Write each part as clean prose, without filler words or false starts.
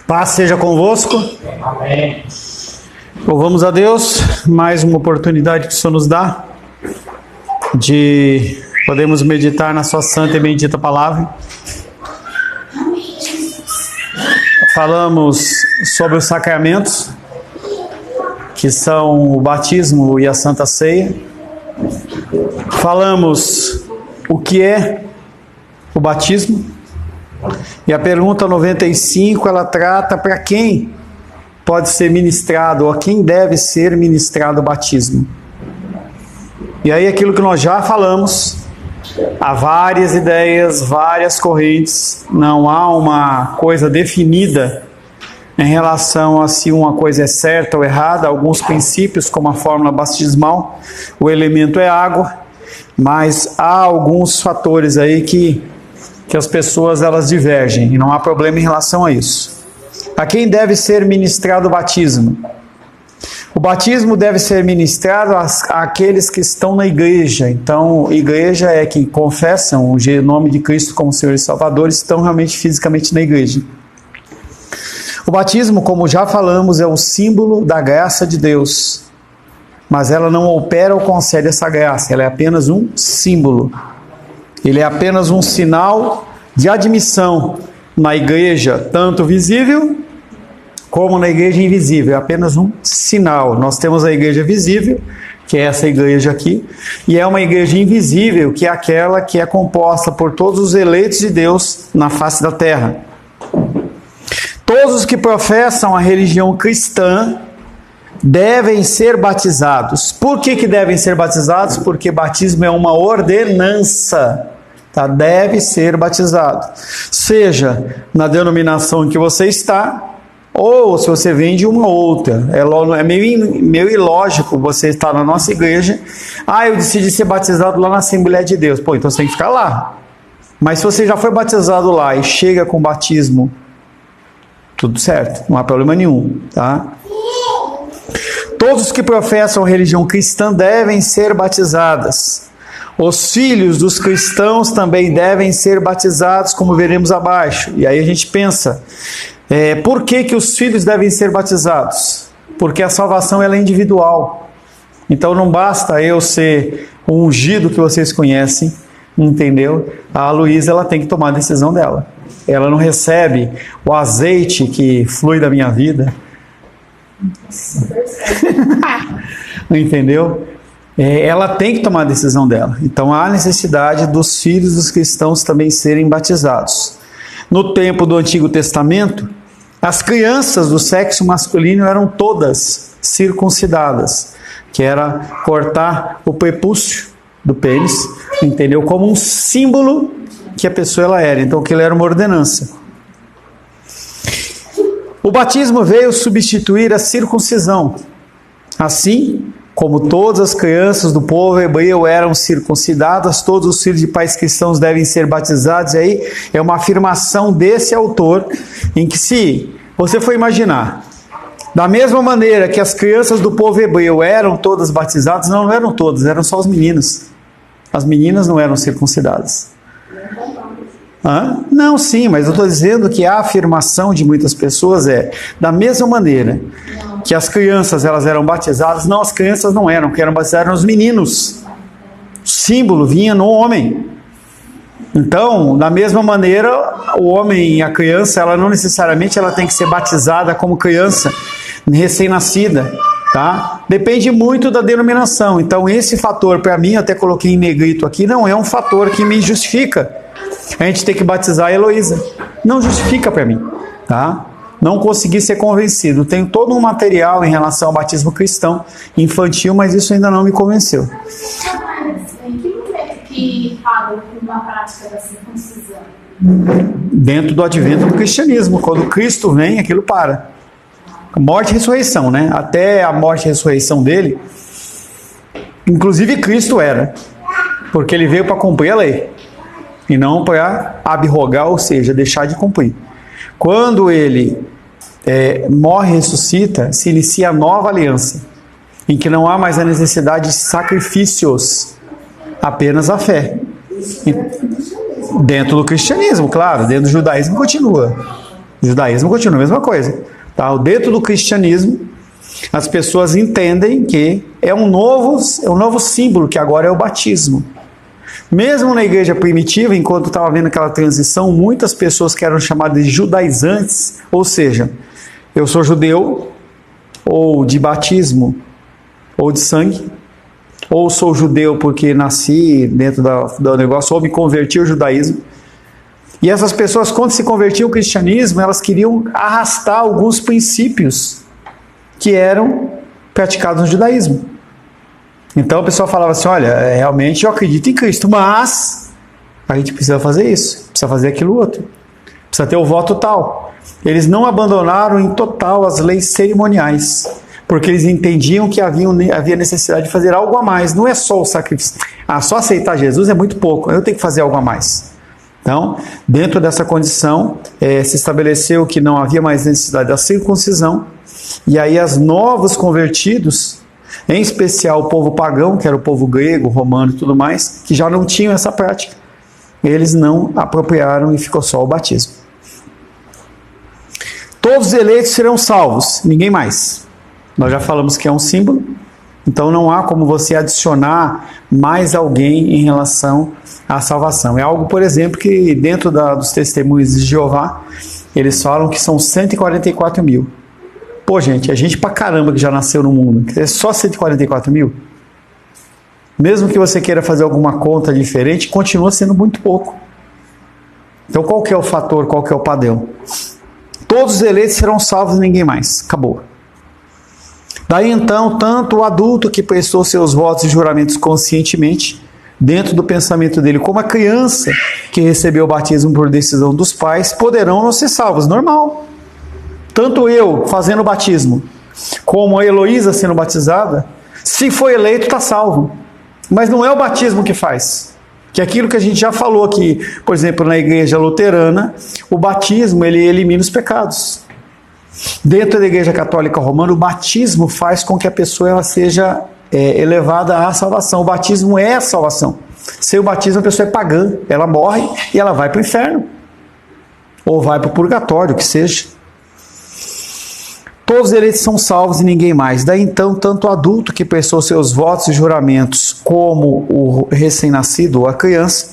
Paz seja convosco. Amém. Louvamos a Deus, mais uma oportunidade que o Senhor nos dá de podermos meditar na sua santa e bendita palavra. Falamos sobre os sacramentos, que são o batismo e a Santa Ceia. Falamos o que é o batismo. E a pergunta 95, ela trata para quem pode ser ministrado, ou a quem deve ser ministrado o batismo. E aí aquilo que nós já falamos, há várias ideias, várias correntes, não há uma coisa definida em relação a se uma coisa é certa ou errada. Alguns princípios, como a fórmula batismal, o elemento é água, mas há alguns fatores aí que as pessoas elas divergem, e não há problema em relação a isso. A quem deve ser ministrado o batismo? O batismo deve ser ministrado àqueles que estão na igreja. Então, igreja é quem confessam o nome de Cristo como Senhor e Salvador, estão realmente fisicamente na igreja. O batismo, como já falamos, é o símbolo da graça de Deus, mas ela não opera ou concede essa graça, ela é apenas um símbolo. Ele é apenas um sinal de admissão na igreja, tanto visível como na igreja invisível. É apenas um sinal. Nós temos a igreja visível, que é essa igreja aqui, e é uma igreja invisível, que é aquela que é composta por todos os eleitos de Deus na face da terra. Todos os que professam a religião cristã devem ser batizados. Por que devem ser batizados? Porque batismo é uma ordenança, tá? Deve ser batizado, seja na denominação em que você está, ou se você vem de uma outra. É meio ilógico você estar na nossa igreja, eu decidi ser batizado lá na Assembleia de Deus. Então você tem que ficar lá. Mas se você já foi batizado lá e chega com batismo, tudo certo, não há problema nenhum, tá? Todos os que professam a religião cristã devem ser batizadas. Os filhos dos cristãos também devem ser batizados, como veremos abaixo. E aí a gente pensa, por que os filhos devem ser batizados? Porque a salvação ela é individual. Então não basta eu ser o ungido que vocês conhecem, entendeu? A Luísa ela tem que tomar a decisão dela. Ela não recebe o azeite que flui da minha vida. Entendeu? Ela tem que tomar a decisão dela. Então há necessidade dos filhos dos cristãos também serem batizados. No tempo do Antigo Testamento, as crianças do sexo masculino eram todas circuncidadas, que era cortar o prepúcio do pênis, entendeu? Como um símbolo que a pessoa ela era. Então aquilo era uma ordenança. O batismo veio substituir a circuncisão. Assim como todas as crianças do povo hebreu eram circuncidadas, todos os filhos de pais cristãos devem ser batizados. E aí é uma afirmação desse autor, em que se você for imaginar, da mesma maneira que as crianças do povo hebreu eram todas batizadas, não eram todas, eram só os meninos. As meninas não eram circuncidadas. Não, sim, mas eu estou dizendo que a afirmação de muitas pessoas da mesma maneira que as crianças elas eram batizadas, não, as crianças não eram, que eram batizadas eram os meninos. O símbolo vinha no homem. Então, da mesma maneira, o homem e a criança, ela não necessariamente ela tem que ser batizada como criança recém-nascida, tá? Depende muito da denominação. Então, esse fator, para mim, eu até coloquei em negrito aqui, não é um fator que me justifica a gente ter que batizar a Heloísa. Não justifica para mim, tá? Não consegui ser convencido. Tenho todo um material em relação ao batismo cristão infantil, mas isso ainda não me convenceu. Em que momento que parou com a prática da circuncisão? Dentro do advento do cristianismo. Quando Cristo vem, aquilo para. Morte e ressurreição, né? Até a morte e ressurreição dele, inclusive Cristo era, porque ele veio para cumprir a lei e não para abrogar, ou seja, deixar de cumprir. Quando ele morre e ressuscita, se inicia a nova aliança, em que não há mais a necessidade de sacrifícios, apenas a fé. Dentro do cristianismo, claro, dentro do judaísmo continua. O judaísmo continua a mesma coisa. Tá? Dentro do cristianismo, as pessoas entendem que é um novo símbolo, que agora é o batismo. Mesmo na igreja primitiva, enquanto estava havendo aquela transição, muitas pessoas que eram chamadas de judaizantes, ou seja, eu sou judeu, ou de batismo, ou de sangue, ou sou judeu porque nasci dentro do negócio, ou me converti ao judaísmo. E essas pessoas, quando se convertiam ao cristianismo, elas queriam arrastar alguns princípios que eram praticados no judaísmo. Então a pessoa falava assim, olha, realmente eu acredito em Cristo, mas a gente precisa fazer isso, precisa fazer aquilo outro, precisa ter o voto tal. Eles não abandonaram em total as leis cerimoniais, porque eles entendiam que havia necessidade de fazer algo a mais. Não é só o sacrifício. Só aceitar Jesus é muito pouco, eu tenho que fazer algo a mais. Então, dentro dessa condição, se estabeleceu que não havia mais necessidade da circuncisão, e aí os novos convertidos, em especial o povo pagão, que era o povo grego, romano e tudo mais, que já não tinham essa prática, eles não apropriaram e ficou só o batismo. Todos os eleitos serão salvos, ninguém mais. Nós já falamos que é um símbolo, então não há como você adicionar mais alguém em relação à salvação. É algo, por exemplo, que dentro dos testemunhos de Jeová, eles falam que são 144 mil. Pô, gente, é gente pra caramba que já nasceu no mundo. É só 144 mil? Mesmo que você queira fazer alguma conta diferente, continua sendo muito pouco. Então qual que é o fator, qual que é o padrão? Todos os eleitos serão salvos e ninguém mais. Acabou. Daí então, tanto o adulto que prestou seus votos e juramentos conscientemente, dentro do pensamento dele, como a criança que recebeu o batismo por decisão dos pais, poderão não ser salvos. Normal. Tanto eu fazendo o batismo, como a Heloísa sendo batizada, se for eleito, está salvo. Mas não é o batismo que faz. Que é aquilo que a gente já falou aqui, por exemplo, na igreja luterana, o batismo ele elimina os pecados. Dentro da igreja católica romana, o batismo faz com que a pessoa ela seja elevada à salvação. O batismo é a salvação. Sem o batismo a pessoa é pagã, ela morre e ela vai para o inferno. Ou vai para o purgatório, que seja. Todos eles são salvos e ninguém mais. Daí então, tanto o adulto que prestou seus votos e juramentos, como o recém-nascido ou a criança,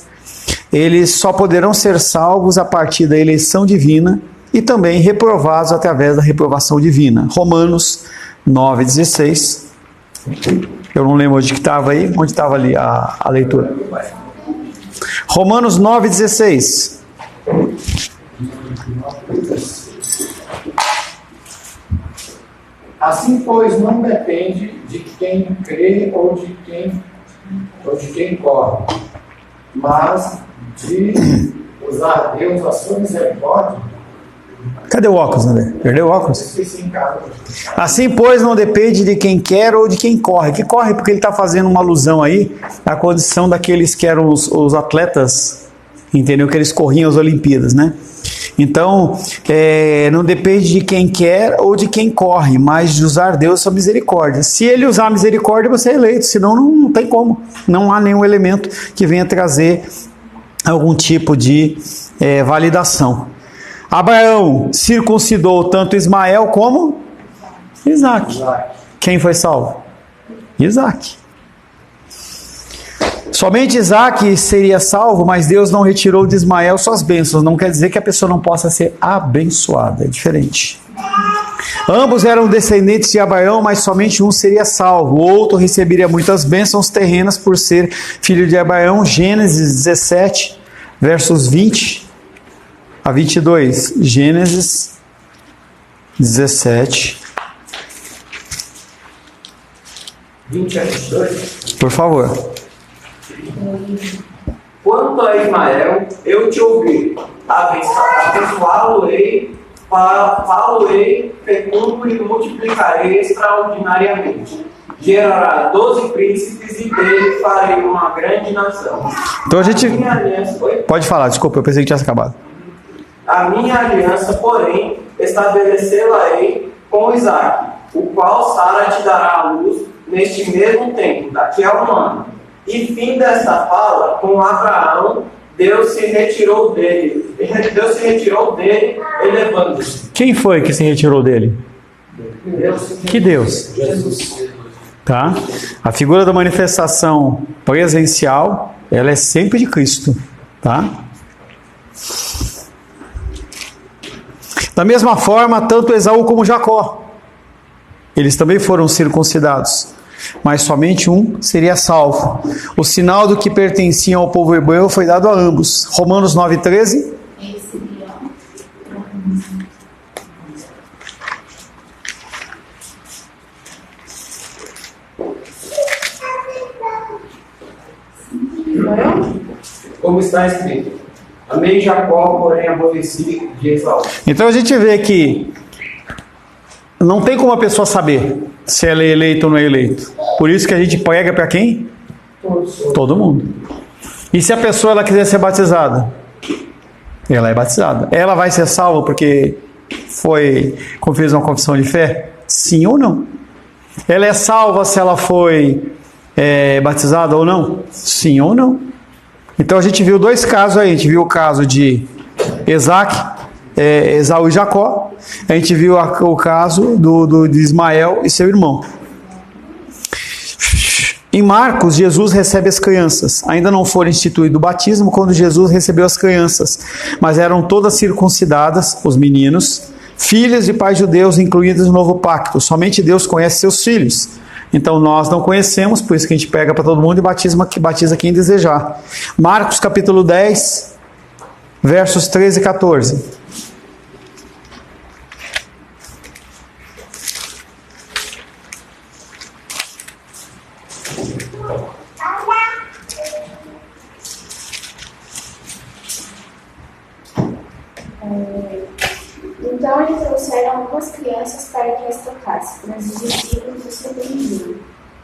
eles só poderão ser salvos a partir da eleição divina e também reprovados através da reprovação divina. Romanos 9,16. Eu não lembro onde que estava aí. Onde estava ali a leitura? Romanos 9,16. Assim, pois, não depende de quem crê ou de quem corre, mas de usar Deus a sua misericórdia. Cadê o óculos, André? Perdeu o óculos? Esqueci em casa. Assim, pois, não depende de quem quer ou de quem corre. Que corre porque ele está fazendo uma alusão aí à condição daqueles que eram os atletas, entendeu? Que eles corriam as Olimpíadas, né? Então, não depende de quem quer ou de quem corre, mas de usar Deus a sua misericórdia. Se ele usar a misericórdia, você é eleito, senão não tem como. Não há nenhum elemento que venha trazer algum tipo de validação. Abraão circuncidou tanto Ismael como Isaac. Quem foi salvo? Isaac. Somente Isaac seria salvo, mas Deus não retirou de Ismael suas bênçãos. Não quer dizer que a pessoa não possa ser abençoada, é diferente. Ambos eram descendentes de Abraão, mas somente um seria salvo. O outro receberia muitas bênçãos terrenas por ser filho de Abraão. Gênesis 17, versos 20 a 22. Gênesis 17. 20 a 22. Por favor. Quanto a Ismael, eu te ouvi, abençoá-lo-ei, falo-ei, fecundo e multiplicarei extraordinariamente. Gerará 12 príncipes e dele farei uma grande nação. Então a gente... aliança... Pode falar, desculpa, eu pensei que tinha acabado. A minha aliança, porém, estabelecê-la-ei com Isaque, o qual Sara te dará à luz neste mesmo tempo, daqui a um ano. E fim desta fala com Abraão Deus se retirou dele, elevando-se. Quem foi que se retirou dele? Deus. Que Deus? Jesus. Tá? A figura da manifestação presencial, ela é sempre de Cristo. Tá? Da mesma forma, tanto Esaú como Jacó, eles também foram circuncidados, mas somente um seria salvo. O sinal do que pertencia ao povo hebreu foi dado a ambos. Romanos 9,13. Como está escrito: amei Jacó, porém aborreci de Esaú. Então a gente vê que não tem como a pessoa saber se ela é eleita ou não é eleita. Por isso que a gente prega para quem? Todo mundo. E se a pessoa ela quiser ser batizada? Ela é batizada. Ela vai ser salva porque fez uma confissão de fé? Sim ou não? Ela é salva se ela foi batizada ou não? Sim ou não? Então a gente viu dois casos aí. A gente viu o caso de Esaú e Jacó. A gente viu o caso de Ismael e seu irmão. Em Marcos, Jesus recebe as crianças. Ainda não foi instituído o batismo quando Jesus recebeu as crianças, mas eram todas circuncidadas, os meninos, filhas de pais judeus incluídos no novo pacto. Somente Deus conhece seus filhos. Então nós não conhecemos, por isso que a gente pega para todo mundo e batiza quem desejar. Marcos capítulo 10, versos 13 e 14. Então eles trouxeram algumas crianças para que as tocasse, mas os discípulos os repreendiam.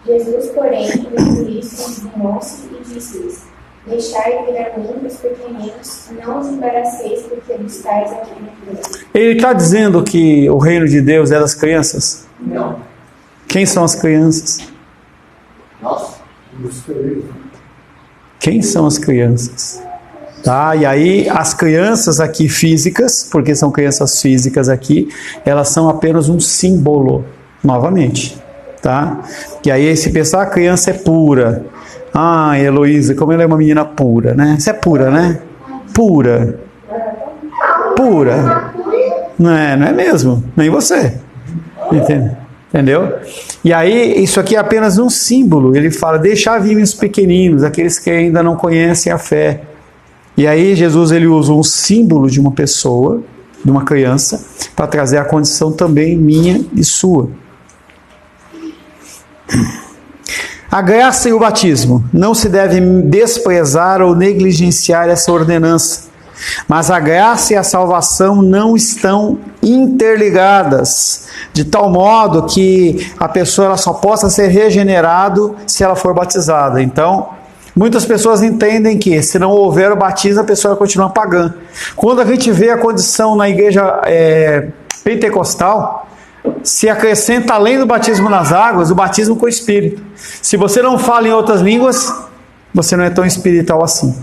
Jesus, porém, por isso, indignou-se e disse-lhes: deixai vir a mim os pequeninos, não os embaraceis, porque buscais aqui no reino. Ele está dizendo que o reino de Deus é das crianças? Não. Quem são as crianças? Nossa, Quem são as crianças? Tá? E aí as crianças aqui físicas, porque são crianças físicas aqui, elas são apenas um símbolo, novamente. Tá? E aí se pensar, a criança é pura. Ah, Heloísa, como ela é uma menina pura, né? Você é pura, né? Pura. Pura. Não é mesmo? Nem você. Entendeu? E aí, isso aqui é apenas um símbolo. Ele fala, deixar vir os pequeninos, aqueles que ainda não conhecem a fé. E aí, Jesus ele usa um símbolo de uma pessoa, de uma criança, para trazer a condição também minha e sua. A graça e o batismo. Não se deve desprezar ou negligenciar essa ordenança. Mas a graça e a salvação não estão interligadas, de tal modo que a pessoa ela só possa ser regenerado se ela for batizada. Então, muitas pessoas entendem que se não houver o batismo, a pessoa continua pagã. Quando a gente vê a condição na igreja pentecostal, se acrescenta além do batismo nas águas, o batismo com o Espírito. Se você não fala em outras línguas, você não é tão espiritual assim.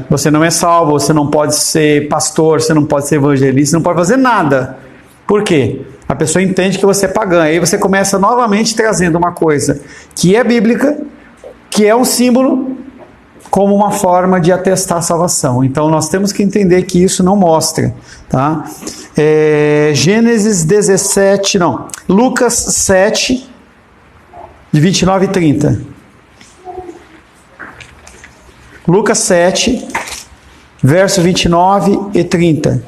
Você não é salvo, você não pode ser pastor, você não pode ser evangelista, você não pode fazer nada. Por quê? A pessoa entende que você é pagã. Aí você começa novamente trazendo uma coisa que é bíblica, que é um símbolo, como uma forma de atestar a salvação. Então nós temos que entender que isso não mostra. Tá? Lucas 7, de 29 e 30. Lucas 7, verso 29 e 30.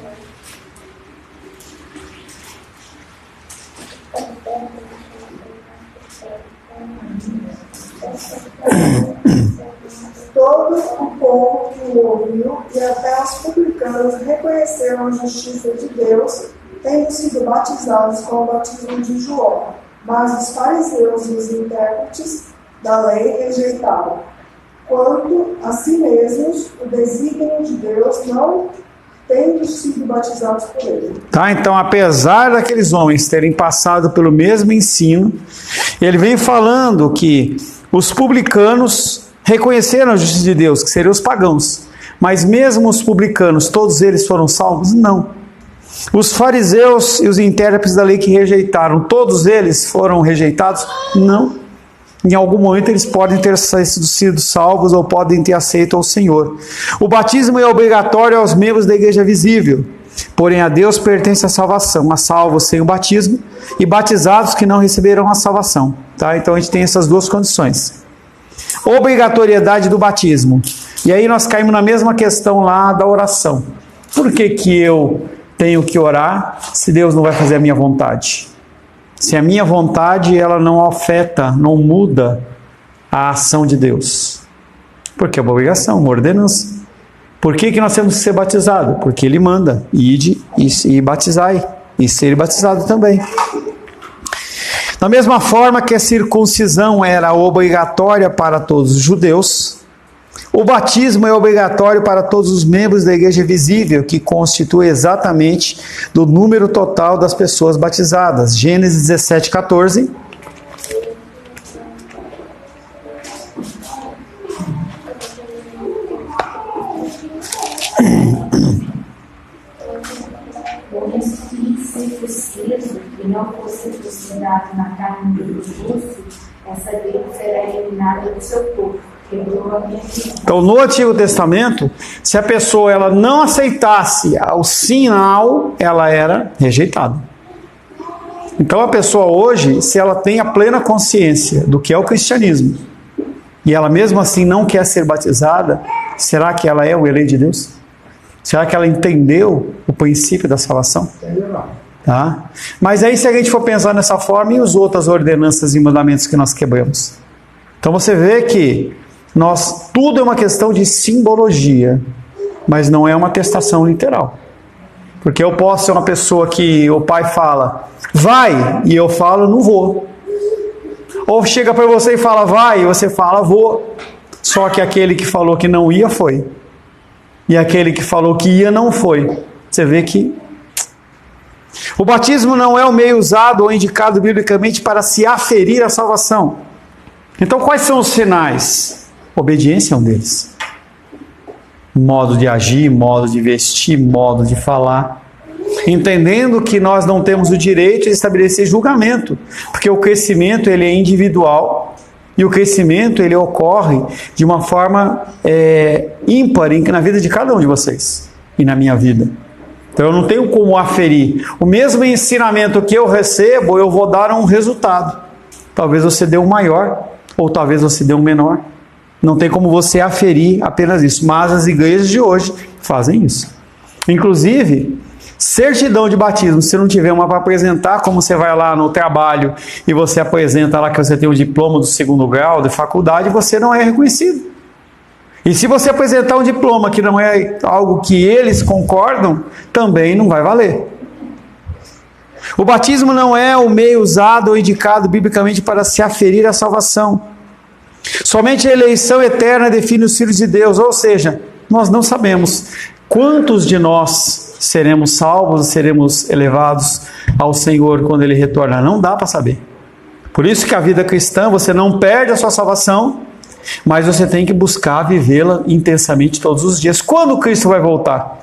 Todo o povo que o ouviu e até os publicanos reconheceram a justiça de Deus, tendo sido batizados com o batismo de João. Mas os fariseus e os intérpretes da lei rejeitaram. Quanto a si mesmos, o desígnio de Deus, não tendo sido batizados por ele. Tá, então, apesar daqueles homens terem passado pelo mesmo ensino, ele vem falando que os publicanos reconheceram a justiça de Deus, que seriam os pagãos, Mas mesmo os publicanos, todos eles foram salvos? Não. Os fariseus e os intérpretes da lei que rejeitaram, todos eles foram rejeitados? Não. Em algum momento eles podem ter sido salvos ou podem ter aceito ao Senhor. O batismo é obrigatório aos membros da igreja visível, porém a Deus pertence a salvação, a salvos sem o batismo e batizados que não receberam a salvação. Tá? Então a gente tem essas duas condições. Obrigatoriedade do batismo. E aí nós caímos na mesma questão lá da oração. Por que eu tenho que orar se Deus não vai fazer a minha vontade? Se a minha vontade ela não afeta, não muda a ação de Deus. Porque é uma obrigação, uma ordenança. Por que nós temos que ser batizados? Porque Ele manda, ide e batizai, e ser batizado também. Da mesma forma que a circuncisão era obrigatória para todos os judeus, o batismo é obrigatório para todos os membros da igreja visível, que constitui exatamente do número total das pessoas batizadas. Gênesis 17, 14. E não fosse circuncidado na carne do justo, essa lei será eliminada do seu corpo. Então, no Antigo Testamento, se a pessoa ela não aceitasse o sinal, ela era rejeitada. Então, a pessoa hoje, se ela tem a plena consciência do que é o cristianismo, e ela mesmo assim não quer ser batizada, será que ela é o eleito de Deus? Será que ela entendeu o princípio da salvação? Tá? Mas aí, se a gente for pensar nessa forma, e as outras ordenanças e mandamentos que nós quebramos? Então, você vê que tudo é uma questão de simbologia, mas não é uma atestação literal. Porque eu posso ser uma pessoa que o pai fala, vai, e eu falo, não vou. Ou chega para você e fala, vai, e você fala, vou. Só que aquele que falou que não ia, foi. E aquele que falou que ia, não foi. Você vê que o batismo não é o meio usado ou indicado biblicamente para se aferir a salvação. Então, quais são os sinais? Obediência é um deles. Modo de agir, modo de vestir, modo de falar. Entendendo que nós não temos o direito de estabelecer julgamento, porque o crescimento ele é individual e o crescimento ele ocorre de uma forma ímpar na vida de cada um de vocês e na minha vida. Então eu não tenho como aferir. O mesmo ensinamento que eu recebo, eu vou dar um resultado. Talvez você dê um maior, ou talvez você dê um menor. Não tem como você aferir apenas isso. Mas as igrejas de hoje fazem isso. Inclusive, certidão de batismo, se não tiver uma para apresentar, como você vai lá no trabalho e você apresenta lá que você tem o diploma do 2º grau de faculdade, você não é reconhecido. E se você apresentar um diploma que não é algo que eles concordam, também não vai valer. O batismo não é o meio usado ou indicado biblicamente para se aferir à salvação. Somente a eleição eterna define os filhos de Deus, ou seja, nós não sabemos quantos de nós seremos salvos, seremos elevados ao Senhor quando Ele retornar. Não dá para saber. Por isso que a vida cristã, você não perde a sua salvação, mas você tem que buscar vivê-la intensamente todos os dias. Quando Cristo vai voltar?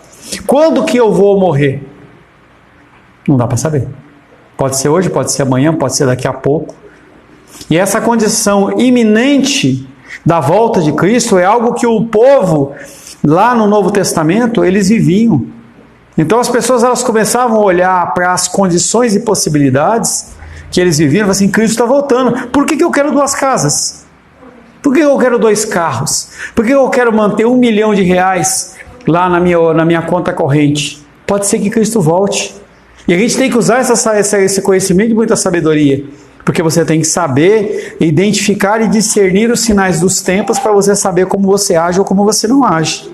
Quando que eu vou morrer? Não dá para saber. Pode ser hoje, pode ser amanhã, pode ser daqui a pouco. E essa condição iminente da volta de Cristo é algo que o povo, lá no Novo Testamento, eles viviam. Então as pessoas elas começavam a olhar para as condições e possibilidades que eles viviam, assim, Cristo está voltando. Por que eu quero 2 casas? Por que eu quero 2 carros? Por que eu quero manter R$1 milhão lá na minha conta corrente? Pode ser que Cristo volte. E a gente tem que usar esse conhecimento de muita sabedoria. Porque você tem que saber identificar e discernir os sinais dos tempos para você saber como você age ou como você não age.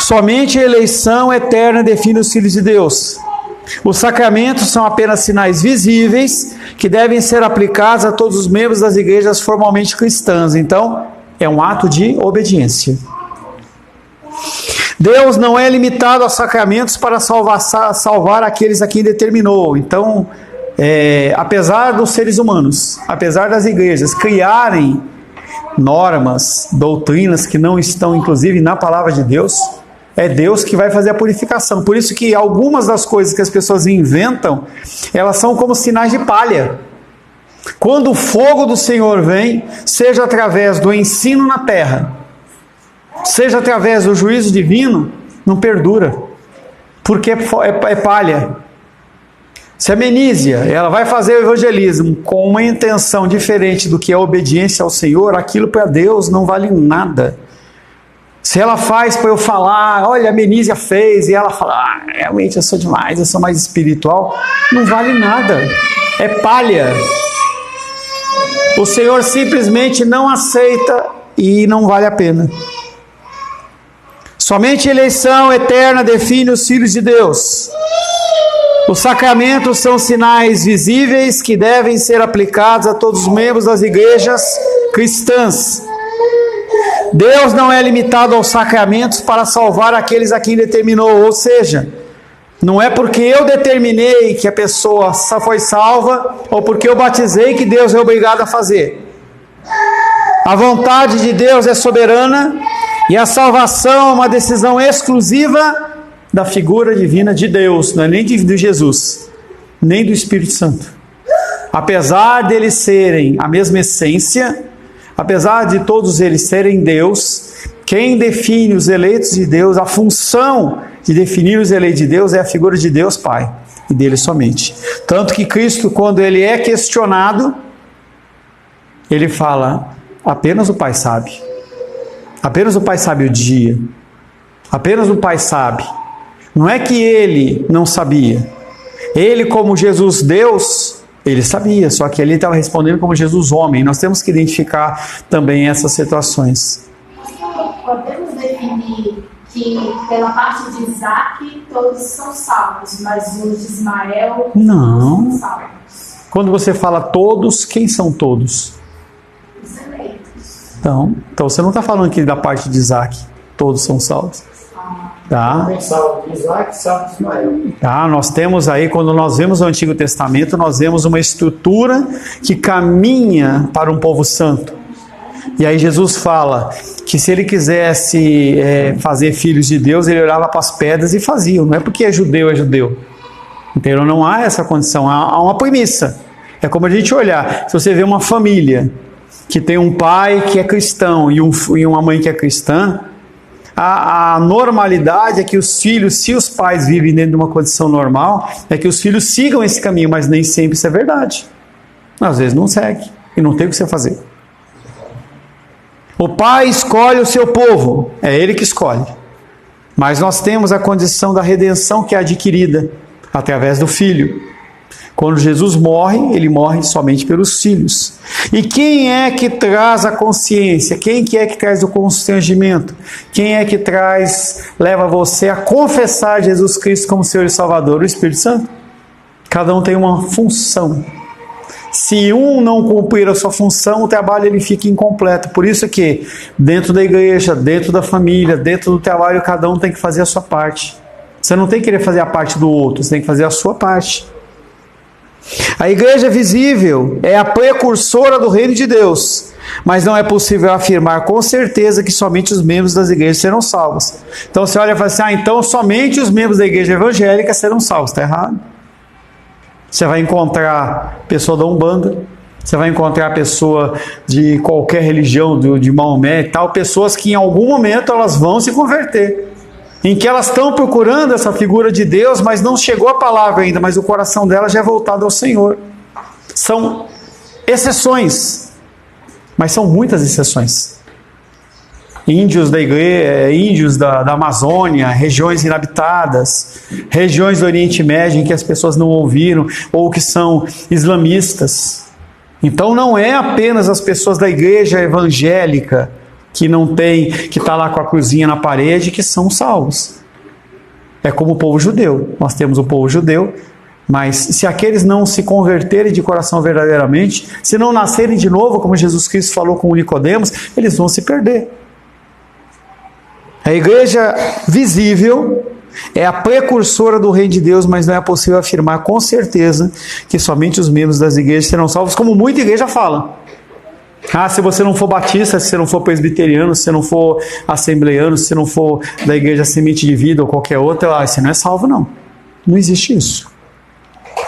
Somente a eleição eterna define os filhos de Deus. Os sacramentos são apenas sinais visíveis que devem ser aplicados a todos os membros das igrejas formalmente cristãs. Então, é um ato de obediência. Deus não é limitado aos sacramentos para salvar aqueles a quem determinou. Então, apesar dos seres humanos, apesar das igrejas criarem normas, doutrinas que não estão inclusive na palavra de Deus, é Deus que vai fazer a purificação. Por isso que algumas das coisas que as pessoas inventam, elas são como sinais de palha. Quando o fogo do Senhor vem, seja através do ensino na terra, seja através do juízo divino, não perdura, porque é palha. Se a Menísia, ela vai fazer o evangelismo com uma intenção diferente do que a obediência ao Senhor, aquilo para Deus não vale nada. Se ela faz para eu falar, olha, a Menísia fez, e ela fala, realmente eu sou demais, eu sou mais espiritual, não vale nada, é palha. O Senhor simplesmente não aceita e não vale a pena. Somente eleição eterna define os filhos de Deus. Os sacramentos são sinais visíveis que devem ser aplicados a todos os membros das igrejas cristãs. Deus não é limitado aos sacramentos para salvar aqueles a quem determinou, ou seja, não é porque eu determinei que a pessoa foi salva, ou porque eu batizei que Deus é obrigado a fazer. A vontade de Deus é soberana e a salvação é uma decisão exclusiva da figura divina de Deus, não é nem de Jesus, nem do Espírito Santo. Apesar deles serem a mesma essência, apesar de todos eles serem Deus, quem define os eleitos de Deus, a função de definir os eleitos de Deus é a figura de Deus Pai, e dele somente. Tanto que Cristo, quando ele é questionado, ele fala, apenas o Pai sabe. Apenas o Pai sabe o dia. Apenas o Pai sabe. Não é que ele não sabia. Ele, como Jesus Deus, ele sabia, só que ele estava respondendo como Jesus homem. Nós temos que identificar também essas situações. Podemos definir que pela parte de Isaac todos são salvos, mas os de Ismael não são salvos. Quando você fala todos, quem são todos? Os eleitos. Então você não está falando aqui da parte de Isaac, todos são salvos. Tá? Salvo de Isaac, salvo de Ismael. Tá, nós temos aí, quando nós vemos o Antigo Testamento, nós vemos uma estrutura que caminha para um povo santo. E aí Jesus fala que se ele quisesse fazer filhos de Deus, ele olhava para as pedras e fazia. Não é porque é judeu. Então não há essa condição, há uma premissa. É como a gente olhar, se você vê uma família que tem um pai que é cristão e uma mãe que é cristã, a normalidade é que os filhos, se os pais vivem dentro de uma condição normal, é que os filhos sigam esse caminho, mas nem sempre isso é verdade. Às vezes não segue e não tem o que você fazer. O pai escolhe o seu povo, é ele que escolhe. Mas nós temos a condição da redenção que é adquirida através do Filho. Quando Jesus morre, ele morre somente pelos filhos. E quem é que traz a consciência? Quem que é que traz o constrangimento? Quem é que leva você a confessar Jesus Cristo como Senhor e Salvador? O Espírito Santo. Cada um tem uma função. Se um não cumprir a sua função, o trabalho ele fica incompleto. Por isso que dentro da igreja, dentro da família, dentro do trabalho, cada um tem que fazer a sua parte. Você não tem que querer fazer a parte do outro, você tem que fazer a sua parte. A igreja visível é a precursora do reino de Deus, mas não é possível afirmar com certeza que somente os membros das igrejas serão salvos. Então você olha e fala assim, então somente os membros da igreja evangélica serão salvos. Está errado. Você vai encontrar pessoa da Umbanda, você vai encontrar pessoa de qualquer religião, de Maomé e tal, pessoas que em algum momento elas vão se converter. Em que elas estão procurando essa figura de Deus, mas não chegou a palavra ainda, mas o coração delas já é voltado ao Senhor. São exceções, mas são muitas exceções. Índios da igreja, índios da Amazônia, regiões inabitadas, regiões do Oriente Médio em que as pessoas não ouviram, ou que são islamistas. Então não é apenas as pessoas da igreja evangélica que não tem, que está lá com a cruzinha na parede, que são salvos. É como o povo judeu. Nós temos o povo judeu, mas se aqueles não se converterem de coração verdadeiramente, se não nascerem de novo, como Jesus Cristo falou com Nicodemos, eles vão se perder. A igreja visível é a precursora do reino de Deus, mas não é possível afirmar com certeza que somente os membros das igrejas serão salvos, como muita igreja fala. Ah, se você não for batista, se você não for presbiteriano, se você não for assembleiano, se você não for da igreja Semente de Vida ou qualquer outra, você não é salvo, não. Não existe isso.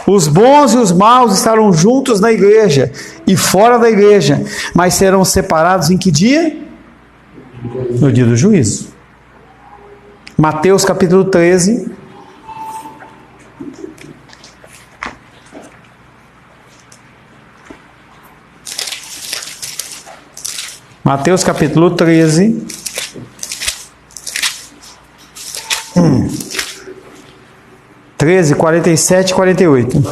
Os bons e os maus estarão juntos na igreja e fora da igreja, mas serão separados em que dia? No dia do juízo. Mateus capítulo 13. Mateus capítulo 13. 13, 47 e 48.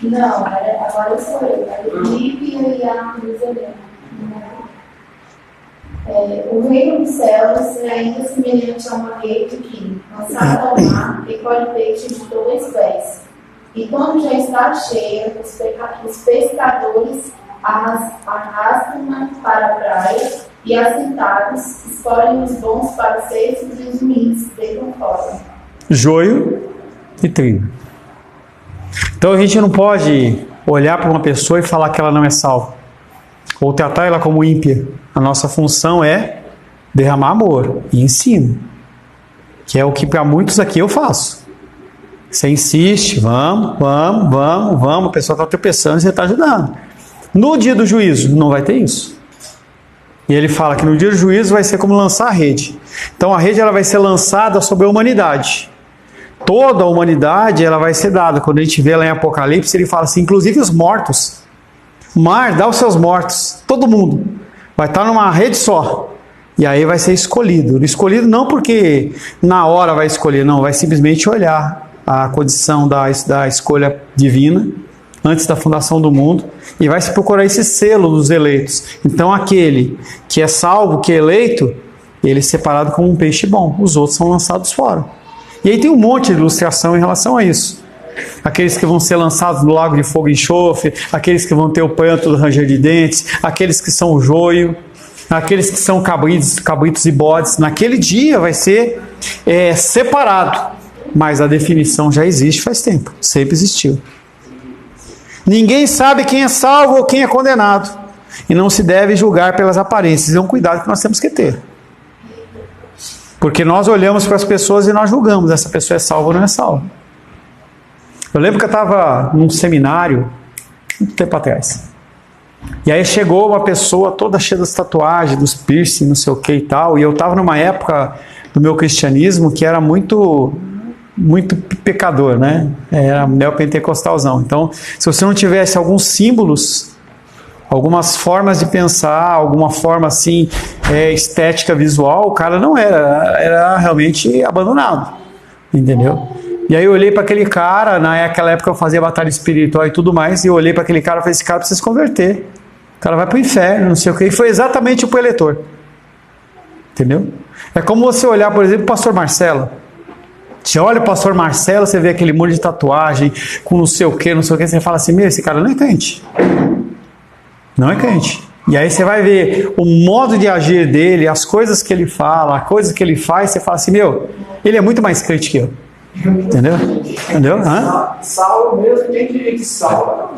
Não, agora sou eu. A Lívia e a Luísa Helena. O reino dos céus é ainda semelhante a uma rede que, lançada ao mar, recolhe peixe de 2 pés. E quando já está cheia, os pescadores arrastam-na para a praia e, assentados, escolhem os bons para os cestos e os ruins deitam fora. Joio e trigo. Então a gente não pode olhar para uma pessoa e falar que ela não é salva, ou tratar ela como ímpia. A nossa função é derramar amor e ensino, que é o que para muitos aqui eu faço. Você insiste, vamos, a pessoa está tropeçando e você está ajudando. No dia do juízo não vai ter isso. E ele fala que no dia do juízo vai ser como lançar a rede. Então a rede ela vai ser lançada sobre a humanidade. Toda a humanidade ela vai ser dada. Quando a gente vê lá em Apocalipse, ele fala assim, inclusive os mortos. O mar dá os seus mortos. Todo mundo vai estar numa rede só. E aí vai ser escolhido. Escolhido não porque na hora vai escolher, não. Vai simplesmente olhar a condição da escolha divina antes da fundação do mundo. E vai se procurar esse selo dos eleitos. Então aquele que é salvo, que é eleito, ele é separado como um peixe bom. Os outros são lançados fora. E aí tem um monte de ilustração em relação a isso. Aqueles que vão ser lançados no lago de fogo e enxofre, aqueles que vão ter o pranto do ranger de dentes, aqueles que são o joio, aqueles que são cabritos e bodes. Naquele dia vai ser separado. Mas a definição já existe faz tempo, sempre existiu. Ninguém sabe quem é salvo ou quem é condenado. E não se deve julgar pelas aparências. É um cuidado que nós temos que ter. Porque nós olhamos para as pessoas e nós julgamos. Essa pessoa é salva ou não é salva. Eu lembro que eu estava num seminário, muito tempo atrás. E aí chegou uma pessoa toda cheia das tatuagens, dos piercing, não sei o que e tal. E eu estava numa época do meu cristianismo que era muito pecador, né? Era neopentecostalzão. Então, se você não tivesse alguns símbolos, algumas formas de pensar, alguma forma assim, estética visual, o cara não era realmente abandonado, entendeu? E aí eu olhei para aquele cara, naquela época eu fazia batalha espiritual e tudo mais, e eu olhei para aquele cara e falei, esse cara precisa se converter, o cara vai para o inferno, não sei o que, e foi exatamente o eleitor, entendeu? É como você olhar, por exemplo, o pastor Marcelo. Você olha o pastor Marcelo, você vê aquele monte de tatuagem, com não sei o que, você fala assim, esse cara não é crente. Não é crente. E aí você vai ver o modo de agir dele, as coisas que ele fala, as coisas que ele faz, você fala assim, ele é muito mais crente que eu. Entendeu? Entendeu? Saulo mesmo, quem diria que Saulo?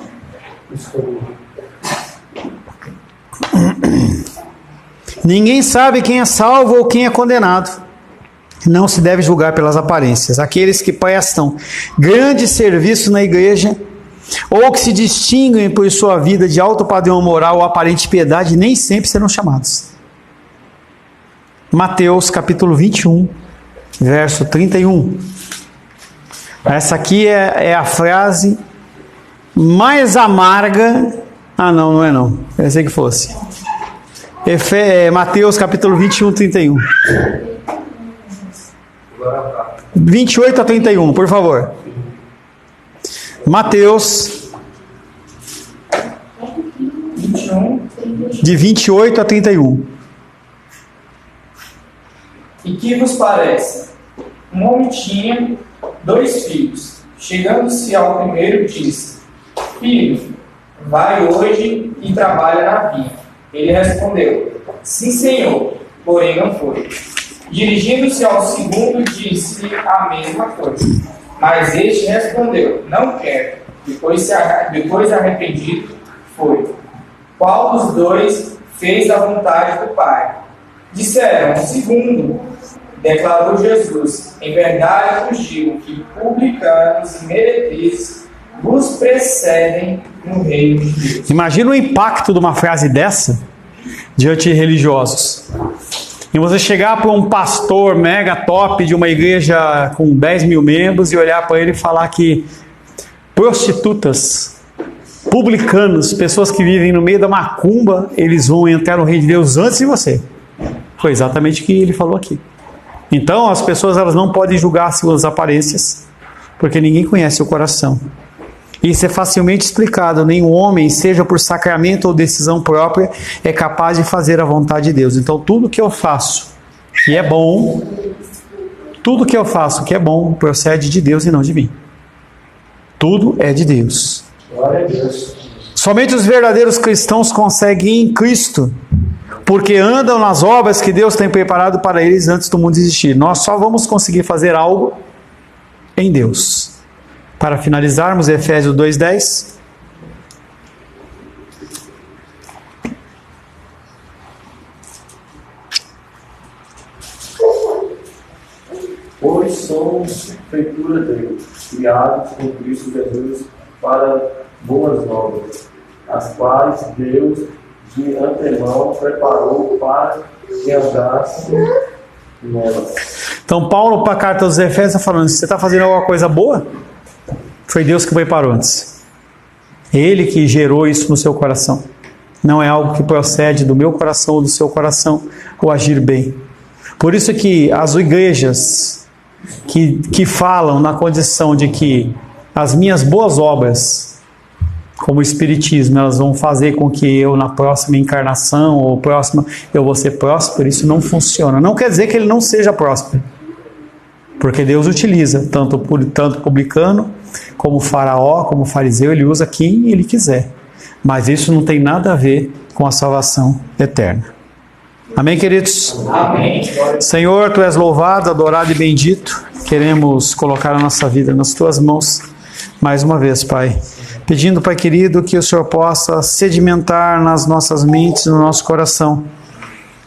Ninguém sabe quem é salvo ou quem é condenado. Não se deve julgar pelas aparências. Aqueles que prestam grande serviço na igreja ou que se distinguem por sua vida de alto padrão moral ou aparente piedade, nem sempre serão chamados. Mateus capítulo 21, verso 31. Essa aqui é a frase mais amarga. Não é não. Pensei que fosse. Mateus capítulo 21, 31. 28 a 31, por favor. Mateus 21. de 28 a 31. E que vos parece? Um homem tinha 2 filhos. Chegando-se ao primeiro, disse: Filho, vai hoje e trabalha na vinha. Ele respondeu: Sim, senhor, porém não foi. Dirigindo-se ao segundo, disse a mesma coisa. Mas este respondeu: Não quero. Depois arrependido, foi. qual dos dois fez a vontade do Pai? Disseram: o segundo. Declarou Jesus: em verdade vos digo que publicanos e meretrizes vos precedem no reino de Deus. Imagina o impacto de uma frase dessa diante de religiosos. E você chegar para um pastor mega top de uma igreja com 10 mil membros e olhar para ele e falar que prostitutas, publicanos, pessoas que vivem no meio da macumba, eles vão entrar no reino de Deus antes de você. Foi exatamente o que ele falou aqui. Então as pessoas, elas não podem julgar suas aparências, porque ninguém conhece o coração. Isso é facilmente explicado. Nenhum homem, seja por sacramento ou decisão própria, é capaz de fazer a vontade de Deus. Então tudo que eu faço que é bom, tudo que eu faço que é bom, procede de Deus e não de mim. Tudo é de Deus. Glória a Deus. Somente os verdadeiros cristãos conseguem em Cristo, porque andam nas obras que Deus tem preparado para eles antes do mundo existir. Nós só vamos conseguir fazer algo em Deus. Para finalizarmos, Efésios 2:10. Pois somos feitura dele, criados com Cristo Jesus para boas obras, as quais Deus de antemão preparou para que andasse nelas. Então Paulo, para a carta aos Efésios, está falando: se você está fazendo alguma coisa boa, foi Deus que preparou antes. Ele que gerou isso no seu coração. Não é algo que procede do meu coração ou do seu coração, o agir bem. Por isso que as igrejas que falam na condição de que as minhas boas obras, como o Espiritismo, elas vão fazer com que eu, na próxima encarnação ou próxima, eu vou ser próspero, isso não funciona. Não quer dizer que ele não seja próspero, porque Deus utiliza tanto publicano, como faraó, como fariseu, ele usa quem ele quiser. Mas isso não tem nada a ver com a salvação eterna. Amém, queridos? Amém. Senhor, Tu és louvado, adorado e bendito. Queremos colocar a nossa vida nas Tuas mãos, mais uma vez, Pai. Pedindo, Pai querido, que o Senhor possa sedimentar nas nossas mentes, no nosso coração,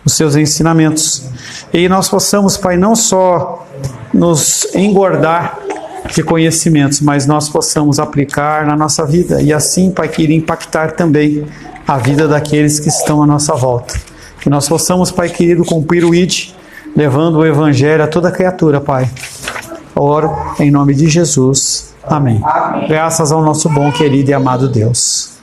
os Seus ensinamentos. E nós possamos, Pai, não só nos engordar de conhecimentos, mas nós possamos aplicar na nossa vida. E assim, Pai, queria impactar também a vida daqueles que estão à nossa volta. Que nós possamos, Pai querido, cumprir o ID, levando o Evangelho a toda criatura, Pai. Oro em nome de Jesus. Amém. Amém. Graças ao nosso bom, querido e amado Deus.